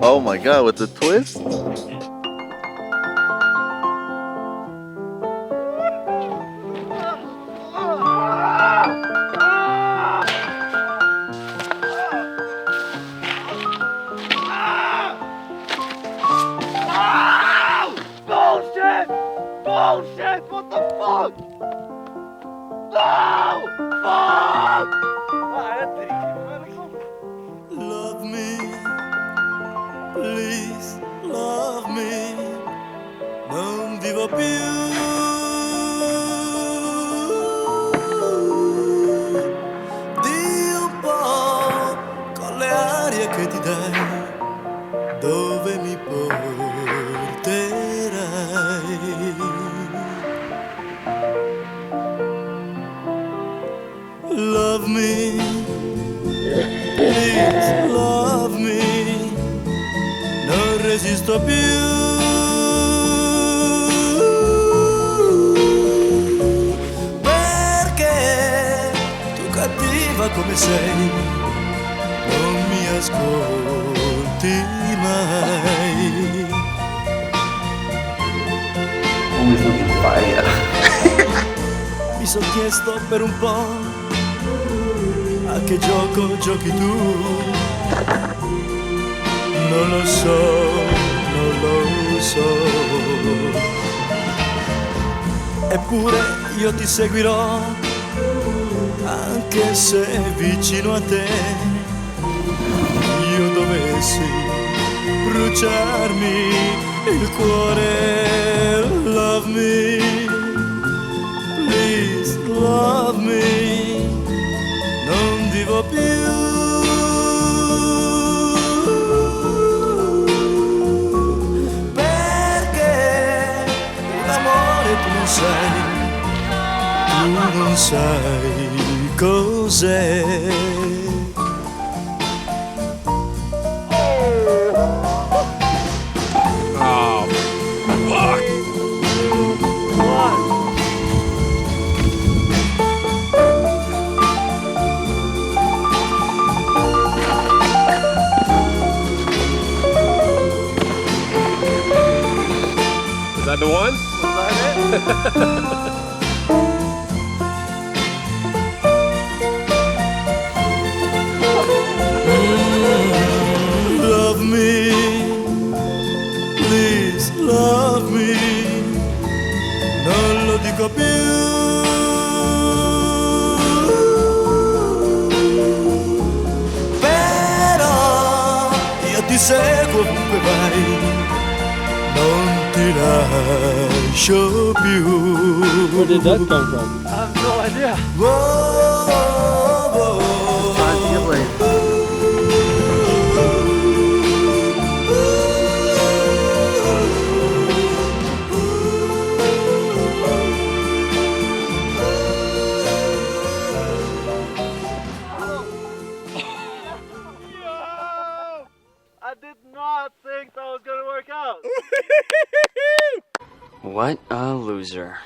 Oh my god, with the twist? Bullshit! Bullshit! What the fuck? No! Fuck! Love me, please, love me, non vivo più di un po' con le arie che ti dai, dove mi porterai. Love me, please love me, non resisto più. Perché tu cattiva come sei, non mi ascolti mai. Always looking fire. Mi son chiesto per un po' a che gioco giochi tu. Non lo so, non lo so. Eppure io ti seguirò, anche se vicino a te io dovessi bruciarmi il cuore. Love me, please love me, non vivo più. Perché l'amore tu non sai cos'è. Oh, fuck! Is that the one? Love me, please love me, non lo dico più. Però io ti seguo ovunque vai, non ti lascio più. Where did that come from? I have no idea. Whoa, whoa, I did not think that was gonna work out. What a loser.